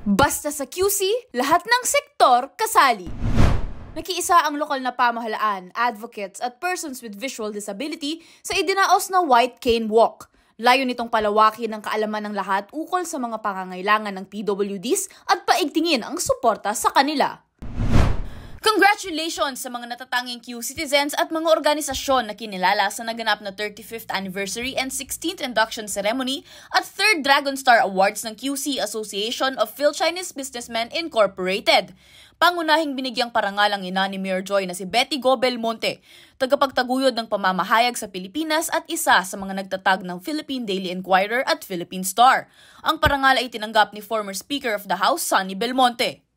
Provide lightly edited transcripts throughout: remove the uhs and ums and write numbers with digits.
Basta sa QC, lahat ng sektor kasali. Nakiisa ang lokal na pamahalaan, advocates at persons with visual disability sa idinaos na White Cane Walk. Layo nitong palawakin ang kaalaman ng lahat ukol sa mga pangangailangan ng PWDs at paigtingin ang suporta sa kanila. Congratulations sa mga natatanging Q citizens at mga organisasyon na kinilala sa naganap na 35th anniversary and 16th induction ceremony at 3rd Dragon Star Awards ng QC Association of Phil-Chinese Businessmen Incorporated. Pangunahing binigyang parangal ang ina ni Mayor Joy na si Betty Go Belmonte, tagapagtaguyod ng pamamahayag sa Pilipinas at isa sa mga nagtatag ng Philippine Daily Inquirer at Philippine Star. Ang parangal ay tinanggap ni former Speaker of the House, Sonny Belmonte.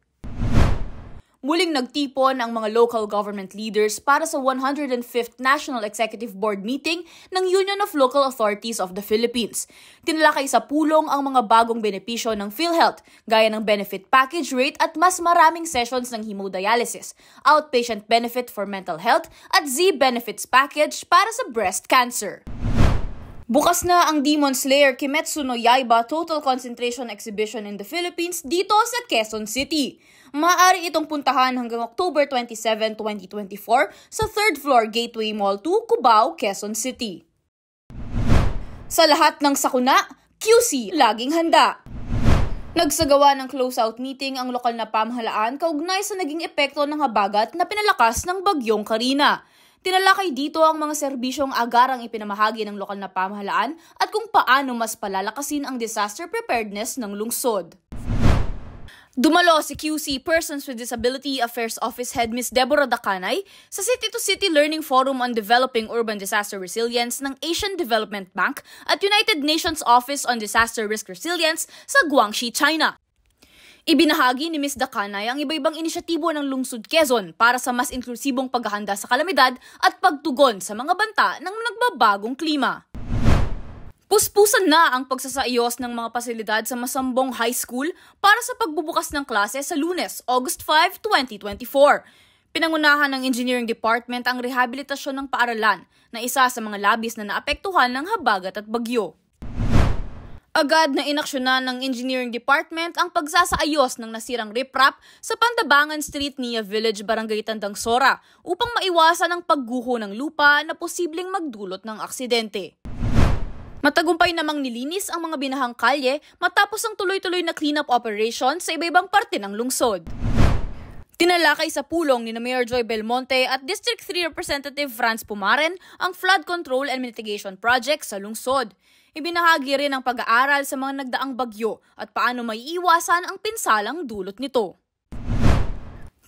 Muling nagtipon ang mga local government leaders para sa 105th National Executive Board meeting ng Union of Local Authorities of the Philippines. Tinalakay sa pulong ang mga bagong benepisyo ng PhilHealth, gaya ng benefit package rate at mas maraming sessions ng hemodialysis, outpatient benefit for mental health at Z-benefits package para sa breast cancer. Bukas na ang Demon Slayer Kimetsu no Yaiba Total Concentration Exhibition in the Philippines dito sa Quezon City. Maaari itong puntahan hanggang October 27, 2024 sa 3rd floor Gateway Mall 2, Cubao, Quezon City. Sa lahat ng sakuna, QC laging handa. Nagsagawa ng close-out meeting ang lokal na pamahalaan kaugnay sa naging epekto ng habagat na pinalakas ng bagyong Karina. Tinalakay dito ang mga serbisyong agarang ipinamahagi ng lokal na pamahalaan at kung paano mas palalakasin ang disaster preparedness ng lungsod. Dumalo si QC Persons with Disability Affairs Office Head Ms. Deborah Dacanay sa City-to-City Learning Forum on Developing Urban Disaster Resilience ng Asian Development Bank at United Nations Office on Disaster Risk Resilience sa Guangxi, China. Ibinahagi ni Ms. Dacanay ang iba-ibang inisyatibo ng Lungsod Quezon para sa mas inklusibong paghahanda sa kalamidad at pagtugon sa mga banta ng nagbabagong klima. Puspusan na ang pagsasaayos ng mga pasilidad sa Masambong High School para sa pagbubukas ng klase sa Lunes, August 5, 2024. Pinangunahan ng Engineering Department ang rehabilitasyon ng paaralan na isa sa mga labis na naapektuhan ng habagat at bagyo. Agad na inaksyonan ng Engineering Department ang pagsasaayos ng nasirang riprap sa Pandabangan Street, Nia Village, Barangay Tandang Sora upang maiwasan ang pagguho ng lupa na posibleng magdulot ng aksidente. Matagumpay namang nilinis ang mga binahang kalye matapos ang tuloy-tuloy na cleanup operation sa iba-ibang parte ng lungsod. Tinalakay sa pulong ni Mayor Joy Belmonte at District 3 Representative Franz Pumaren ang flood control and mitigation project sa lungsod. Ibinahagi rin ang pag-aaral sa mga nagdaang bagyo at paano maiiwasan ang pinsalang dulot nito.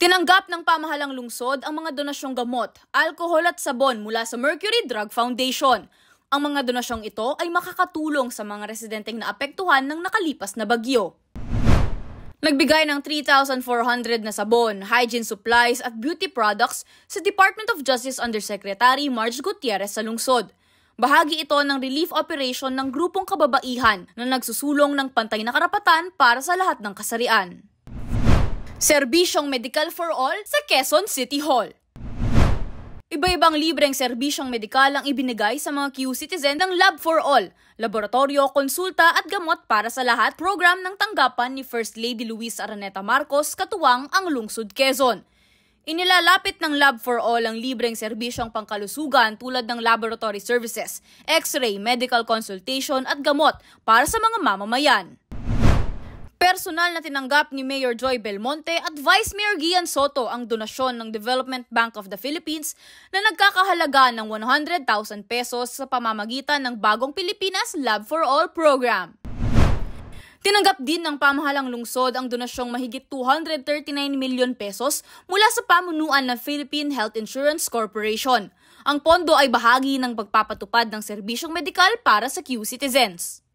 Tinanggap ng pamahalang lungsod ang mga donasyong gamot, alkohol at sabon mula sa Mercury Drug Foundation. Ang mga donasyong ito ay makakatulong sa mga residenteng naapektuhan ng nakalipas na bagyo. Nagbigay ng 3,400 na sabon, hygiene supplies at beauty products sa Department of Justice Undersecretary Marge Gutierrez sa lungsod. Bahagi ito ng relief operation ng grupong kababaihan na nagsusulong ng pantay na karapatan para sa lahat ng kasarian. Serbisyong Medical for All sa Quezon City Hall. Iba-ibang libreng serbisyong medikal ang ibinigay sa mga Q-citizen ng Lab for All, laboratorio, konsulta at gamot para sa lahat program ng tanggapan ni First Lady Luis Araneta Marcos katuwang ang Lungsod Quezon. Inilalapit ng Lab for All ang libreng serbisyong pangkalusugan tulad ng laboratory services, x-ray, medical consultation at gamot para sa mga mamamayan. Personal na tinanggap ni Mayor Joy Belmonte at Vice Mayor Gian Soto ang donasyon ng Development Bank of the Philippines na nagkakahalaga ng 100,000 pesos sa pamamagitan ng Bagong Pilipinas Lab for All program. Tinanggap din ng pamahalang lungsod ang donasyong mahigit 239 million pesos mula sa pamunuan ng Philippine Health Insurance Corporation. Ang pondo ay bahagi ng pagpapatupad ng serbisyong medikal para sa Q-citizens.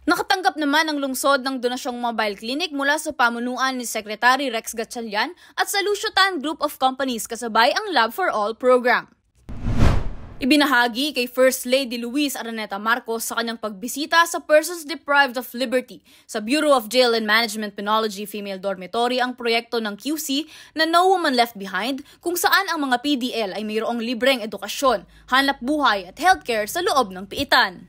Nakatanggap naman ang lungsod ng donasyong mobile clinic mula sa pamunuan ni Secretary Rex Gatchalian at sa Lusiotan Group of Companies kasabay ang Lab for All program. Ibinahagi kay First Lady Luis Araneta Marcos sa kanyang pagbisita sa Persons Deprived of Liberty sa Bureau of Jail and Management Penology Female Dormitory ang proyekto ng QC na No Woman Left Behind kung saan ang mga PDL ay mayroong libreng edukasyon, hanap buhay at healthcare sa loob ng piitan.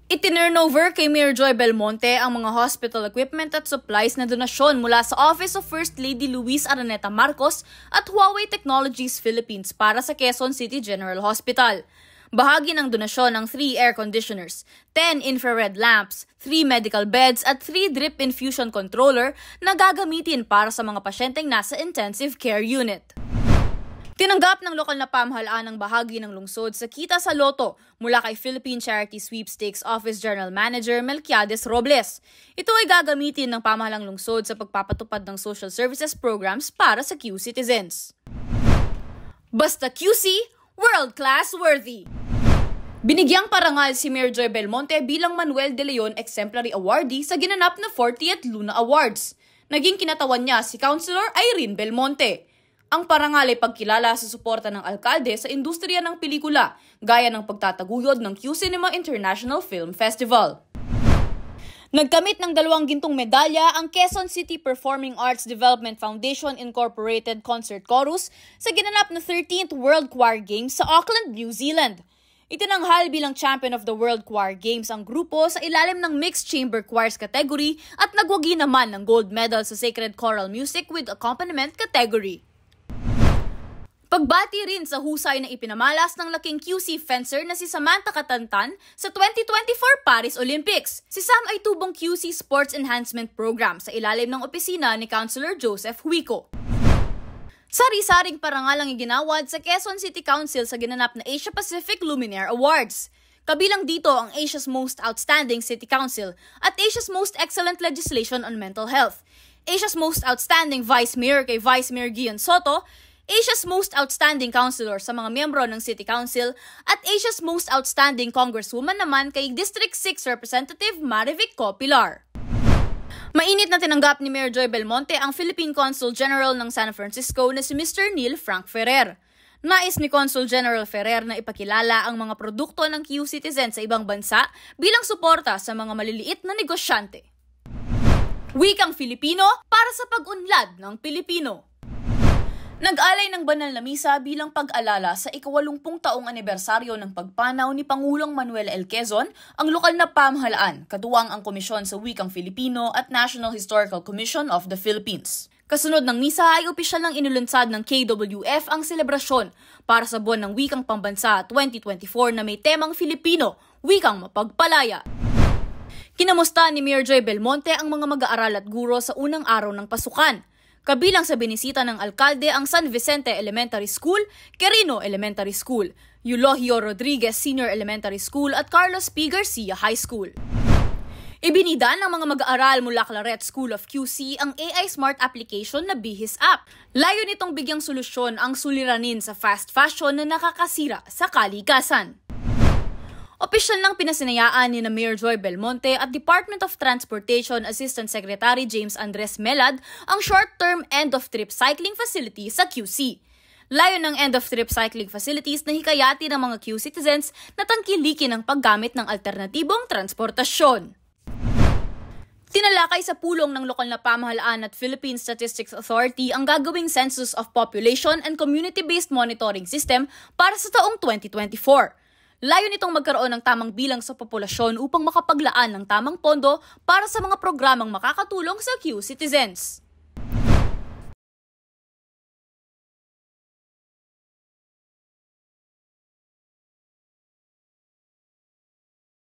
Itinurnover kay Mayor Joy Belmonte ang mga hospital equipment at supplies na donasyon mula sa Office of First Lady Luis Araneta Marcos at Huawei Technologies Philippines para sa Quezon City General Hospital. Bahagi ng donasyon ang 3 air conditioners, 10 infrared lamps, 3 medical beds at 3 drip infusion controller na gagamitin para sa mga pasyenteng nasa intensive care unit. Tinanggap ng lokal na pamahalaan ang bahagi ng lungsod sa kita sa loto mula kay Philippine Charity Sweepstakes Office General Manager Melquiades Robles. Ito ay gagamitin ng pamahalang lungsod sa pagpapatupad ng social services programs para sa Q citizens. Basta QC, world-class worthy! Binigyang parangal si Mayor Joy Belmonte bilang Manuel de Leon Exemplary Awardee sa ginanap na 40th Luna Awards. Naging kinatawan niya si Councilor Irene Belmonte. Ang parangal ay pagkilala sa suporta ng alkalde sa industriya ng pelikula, gaya ng pagtataguyod ng Q Cinema International Film Festival. Nagkamit ng 2 gintong medalya ang Quezon City Performing Arts Development Foundation Incorporated Concert Chorus sa ginanap na 13th World Choir Games sa Auckland, New Zealand. Itinanghal bilang Champion of the World Choir Games ang grupo sa ilalim ng Mixed Chamber Choirs category at nagwagi naman ng gold medal sa Sacred Choral Music with Accompaniment category. Pagbati rin sa husay na ipinamalas ng laking QC fencer na si Samantha Katantan sa 2024 Paris Olympics. Si Sam ay tubong QC Sports Enhancement Program sa ilalim ng opisina ni Councilor Joseph Huico. Sari-saring parangal ang iginawad sa Quezon City Council sa ginanap na Asia Pacific Luminaire Awards. Kabilang dito ang Asia's Most Outstanding City Council at Asia's Most Excellent Legislation on Mental Health, Asia's Most Outstanding Vice Mayor kay Vice Mayor Gian Soto, Asia's Most Outstanding Councilor sa mga miyembro ng City Council at Asia's Most Outstanding Congresswoman naman kay District 6 Representative Marivic Copilar. Mainit na tinanggap ni Mayor Joy Belmonte ang Philippine Consul General ng San Francisco na si Mr. Neil Frank Ferrer. Nais ni Consul General Ferrer na ipakilala ang mga produkto ng Q Citizen sa ibang bansa bilang suporta sa mga maliliit na negosyante. Wikang Filipino para sa pag-unlad ng Pilipino. Nag-alay ng banal na misa bilang pag-alala sa ika-80 taong anibersaryo ng pagpanaw ni Pangulong Manuel L. Quezon ang lokal na pamahalaan, katuwang ang Komisyon sa Wikang Filipino at National Historical Commission of the Philippines. Kasunod ng misa ay opisyal ng inulunsad ng KWF ang selebrasyon para sa Buwan ng Wikang Pambansa 2024 na may temang Filipino, Wikang Mapagpalaya. Kinamusta ni Mayor Joy Belmonte ang mga mag-aaral at guro sa unang araw ng pasukan. Kabilang sa binisita ng alkalde ang San Vicente Elementary School, Quirino Elementary School, Eulogio Rodriguez Senior Elementary School at Carlos P. Garcia High School. Ibinida ng mga mag-aaral mula Claret School of QC ang AI Smart Application na Bihis App. Layo nitong bigyang solusyon ang suliranin sa fast fashion na nakakasira sa kalikasan. Opisyal nang pinasinayaan ni Mayor Joy Belmonte at Department of Transportation Assistant Secretary James Andres Melad ang short-term end-of-trip cycling facility sa QC. Layo ng end-of-trip cycling facilities na hikayati ng mga Q citizens na tangkilikin ang paggamit ng alternatibong transportasyon. Tinalakay sa pulong ng lokal na pamahalaan at Philippine Statistics Authority ang gagawing Census of Population and Community-Based Monitoring System para sa taong 2024. Layo nitong magkaroon ng tamang bilang sa populasyon upang makapaglaan ng tamang pondo para sa mga programang makakatulong sa Q citizens.